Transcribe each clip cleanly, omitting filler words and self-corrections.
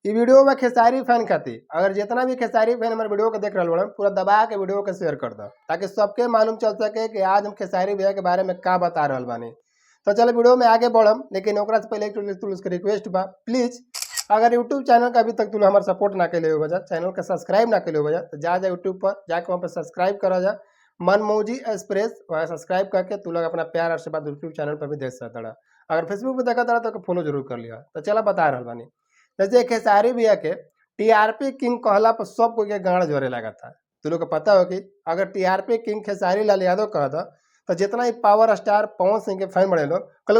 कि वीडियो में खेसारी फैन खातिर अगर जितना भी खेसारी फैन हमारे वीडियो को देख रहा बड़न पूरा दबा के वीडियो को शेयर कर दो ताकि सबके मालूम चल सके कि आज हम खेसारी भैया के बारे में का बता रहा बानी। तो चलो वीडियो में आगे बढ़म, लेकिन ओकरा से पहले एक उसके रिक्वेस्ट बा, प्लीज अगर यूट्यूब चैनल का अभी तक तुम हमारे सपोर्ट ना के लिए हो जा, चैनल का सब्सक्राइब ना के लिए हो जा, तो जा यूट्यूब पर जाके वहाँ पर सब्सक्राइब करा जा मनमौजी एक्सप्रेस, वहाँ सब्सक्राइब करके तू लोग अपना प्यार आशीर्वाद यूट्यूब चैनल पर भी देख सकता रहा। अगर फेसबुक पर देखा रहा तो फॉलो जरूर कर लिया। तो चला बता रहा बानी, जैसे खेसारी भैया के टीआरपी किंग कहला पर सब कोई के गाड़ जोरे लगा था। तू लोग को पता हो कि अगर टीआरपी किंग खेसारी लाल यादव कहा था तो जितना ही पावर स्टार पवन सिंह के फैन बड़े लोग कल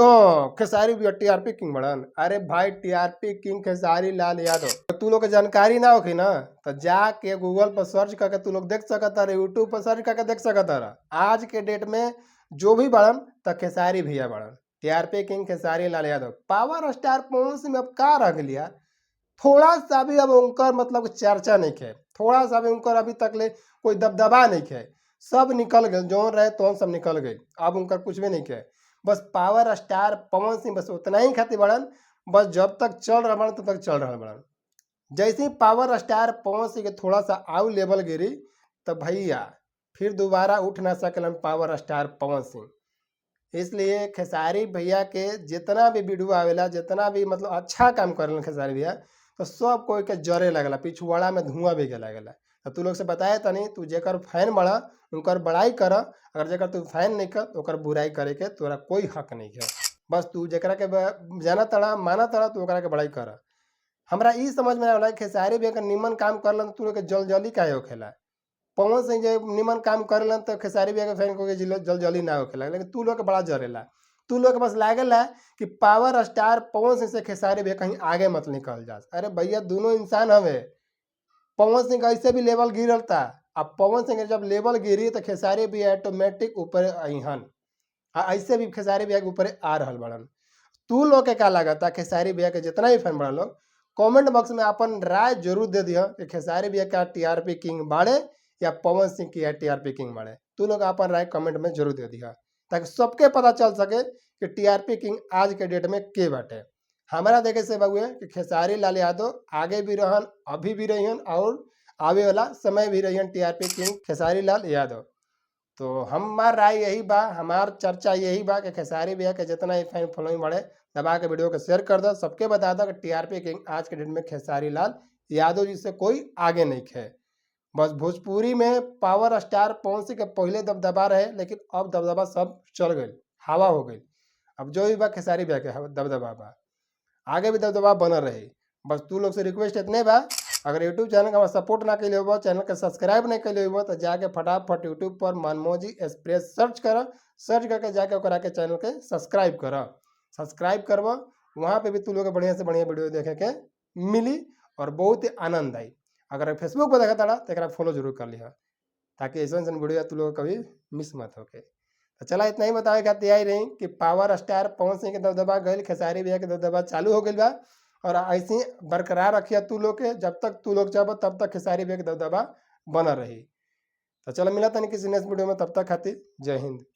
खेसारी भैया टीआरपी किंग बड़न। अरे भाई टीआरपी किंग खेसारी लाल यादव तो तू लोग के जानकारी ना होगी ना, तो जाके गूगल पर सर्च करके तू लोग देख सकता रहे, यूट्यूब पर सर्च करके देख सकता रहा। आज के डेट में जो भी बड़न तो खेसारी भैया बड़न, TRP king Khesari Lal Yadav. Power star Pawan Singh में अब का रख लिया, थोड़ा सा भी अब उनका मतलब चर्चा नहीं है, थोड़ा सा भी उनका अभी तक ले कोई दबदबा नहीं है, सब निकल गए, जो रहे तो सब निकल गए, अब उनका कुछ भी नहीं है। बस पावर स्टार पवन सिंह बस उतना ही खातिर बड़न, बस जब तक चल रहा बड़न तब तक चल रहा बड़न। जैसे ही पावर स्टार पवन सिंह के थोड़ा सा आउ लेवल गिरी तो भैया फिर दोबारा उठ ना सकलन पावर स्टार पवन सिंह। इसलिए खेसारी भैया के जितना भी वीडियो आवेला, जितना भी मतलब अच्छा काम करेलन खेसारी भैया, तो सब कोई के जरे लगला, पिछुआड़ा में धुआं भी लगेला। तो तू लोग से बताए तनी, तू जेकर फैन बड़ा उनकर बड़ाई कर, अगर जेकर तू फैन नहीं कर तो ओकर बुराई करे के तोरा कोई हक नहीं है। बस तू जेकरा के जाना तड़ा माना तड़ा तो ओकरा के बड़ाई कर। हमरा ई समझ में आवेला खेसारी भैया के निमन काम करलन तू लोग के जल जली काहे होखेला। पवन सिंह जो निमन काम करेलन तो खेसारी भैया के फैन को जल जली ना होखेला, लेकिन तू लोग के बड़ा जरेला। तू लोग के बस लागेला कि पावर स्टार पवन सिंह से खेसारी भैया कहीं आगे मत निकल जा। अरे भैया दोनों इंसान हवे, पवन सिंह का ऐसे भी लेवल गिरल था, अब पवन सिंह जब लेवल गिरी तो खेसारी भैया ऑटोमेटिक ऊपर अहन, ऐसे भी खेसारी भैया के ऊपर आ रहा बड़न। तू लोग के क्या लगता खेसारी भैया के जितना भी फैन बड़ा लोग कमेंट बॉक्स में अपन राय जरूर दे दिया कि खेसारी भैया का टीआरपी किंग बाड़े या पवन सिंह की टीआरपी किंग बाड़े। तू लोग अपन राय कमेंट में जरूर दे दिया ताकि सबके पता चल सके कि टीआरपी किंग आज के डेट में के बाटे। हमारा देखे से बाबू है कि खेसारी लाल यादव आगे भी रहन, अभी भी रहियन और आवे वाला समय भी रहियन टीआरपी किंग खेसारी लाल यादव। तो हमार राय यही बा, हमार चर्चा यही बा कि खेसारी भैया के जितना ही फैन फॉलोइंग बढ़े दबा के वीडियो को शेयर कर दो, सबके बता दो कि टीआरपी किंग आज के डेट में खेसारी लाल यादव जी से कोई आगे नहीं है। बस भोजपुरी में पावर स्टार पवन सिंह के पहले दबदबा रहे, लेकिन अब दबदबा सब चल गई, हवा हो गई। अब जो भी बा खेसारी भैया के दबदबा बा, आगे भी दबदबा बनल रही। बस तू लोग से रिक्वेस्ट इतने बा, अगर यूट्यूब चैनल का सपोर्ट ना के लिए हो, चैनल का सब्सक्राइब नहीं के लिए हो, तो जाके फटाफट यूट्यूब पर मनमौजी एक्सप्रेस सर्च कर, सर्च करके जाके ओकरा के चैनल के सब्सक्राइब कर, सब्सक्राइब करब। वहाँ पे भी तू लोग बढ़िया से बढ़िया वीडियो देखे के मिली और बहुत ही आनंद आई। अगर फेसबुक पर देखा ताड़ा तो एक फॉलो जरूर कर लिया ताकि ऐसा वीडियो तू लोग कभी मिस मत होके। तो चला इतना ही बतावे खातिर आई रही कि पावर स्टार पवन सिंह के दबदबा गई, खेसारी भैया के दबदबा चालू हो गई बा और ऐसे ही बरकरार रखिया तू लोग के, जब तक तू लोग चाहो तब तक खेसारी भैया के दबदबा बना रही। तो चलो मिला था किसी नेक्स्ट वीडियो में, तब तक खातिर जय हिंद।